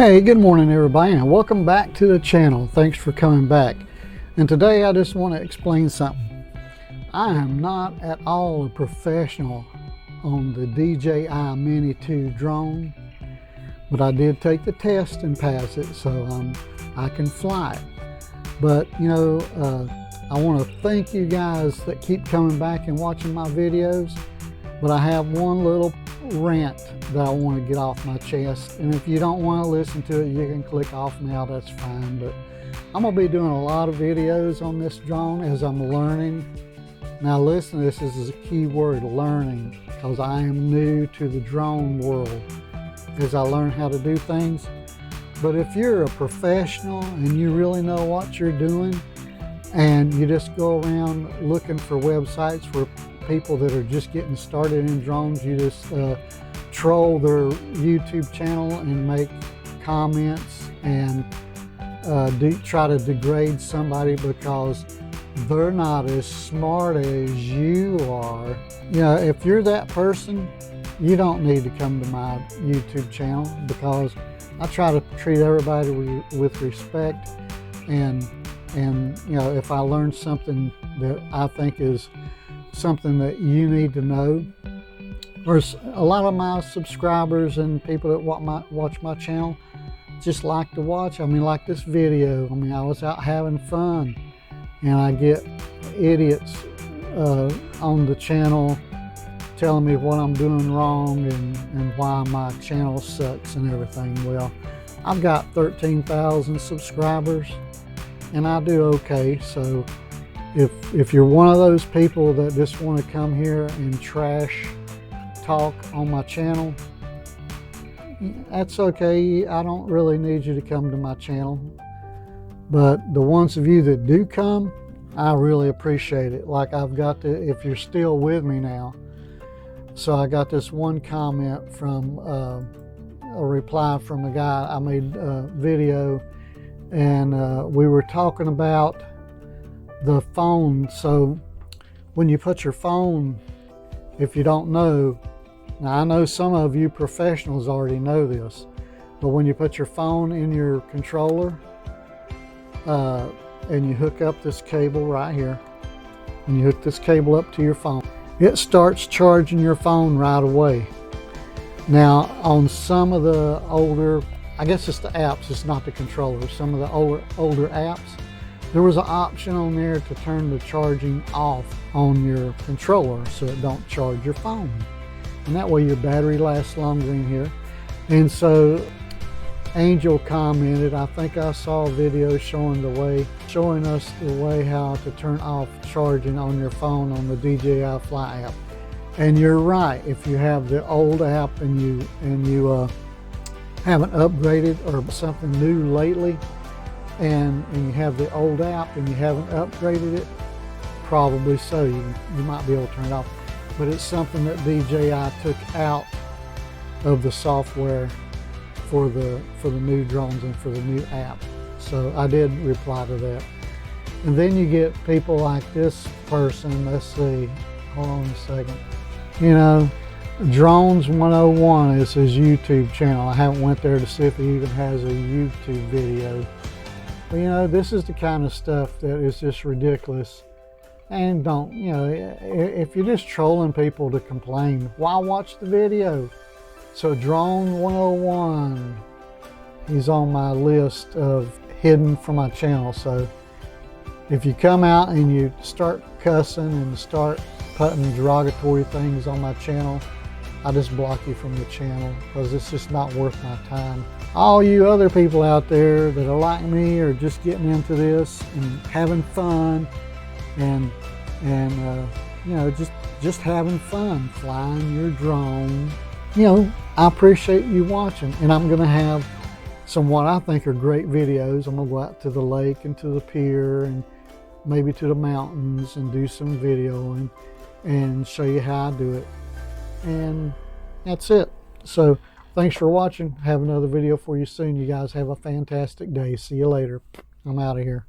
Hey, good morning everybody, and welcome back to the channel. Thanks for coming back. And today I just want to explain something. I am not at all a professional on the DJI Mini 2 drone, but I did take the test and pass it, so I can fly it. But you know, I want to thank you guys that keep coming back and watching my videos, but I have one little rant that I want to get off my chest, and if you don't want to listen to it, you can click off now, that's fine. But I'm going to be doing a lot of videos on this drone as I'm learning. Now listen, this is a key word, learning, because I am new to the drone world as I learn how to do things. But if you're a professional and you really know what you're doing, and you just go around looking for websites for people that are just getting started in drones, you just troll their YouTube channel and make comments and try to degrade somebody because they're not as smart as you are. You know, if you're that person, you don't need to come to my YouTube channel, because I try to treat everybody with respect, and you know, if I learn something that I think is something that you need to know. There's a lot of my subscribers and people that watch my channel just like to watch. I mean, like this video, I mean, I was out having fun, and I get idiots on the channel telling me what I'm doing wrong and why my channel sucks and everything. Well, I've got 13,000 subscribers and I do okay, so if you're one of those people that just want to come here and trash talk on my channel, that's okay. I don't really need you to come to my channel. But the ones of you that do come, I really appreciate it. Like I've got if you're still with me now. So I got this one comment from a reply from a guy. I made a video, and we were talking about the phone. So when you put your phone, if you don't know, now I know some of you professionals already know this, but when you put your phone in your controller and you hook up this cable right here, and you hook this cable up to your phone, it starts charging your phone right away. Now on some of the older, I guess it's the apps, it's not the controller, some of the older apps, there was an option on there to turn the charging off on your controller so it don't charge your phone. And that way your battery lasts longer in here. And so Angel commented, I think I saw a video showing us the way how to turn off charging on your phone on the DJI Fly app. And you're right, if you have the old app and you haven't upgraded or something new lately, and you have the old app and you haven't upgraded it, probably so, you might be able to turn it off. But it's something that DJI took out of the software for the new drones and for the new app. So I did reply to that. And then you get people like this person. Let's see, hold on a second. You know, Drones 101 is his YouTube channel. I haven't went there to see if he even has a YouTube video. But you know, this is the kind of stuff that is just ridiculous. And don't, you know, if you're just trolling people to complain, why watch the video? So Drone 101, he's on my list of hidden from my channel. So if you come out and you start cussing and start putting derogatory things on my channel, I just block you from the channel, because it's just not worth my time. All you other people out there that are like me are just getting into this and having fun, and you know, just having fun flying your drone. You know, I appreciate you watching, and I'm gonna have some what I think are great videos. I'm gonna go out to the lake and to the pier and maybe to the mountains and do some videoing and show you how I do it. And that's it. So thanks for watching. Have another video for you soon. You guys have a fantastic day. See you later. I'm out of here.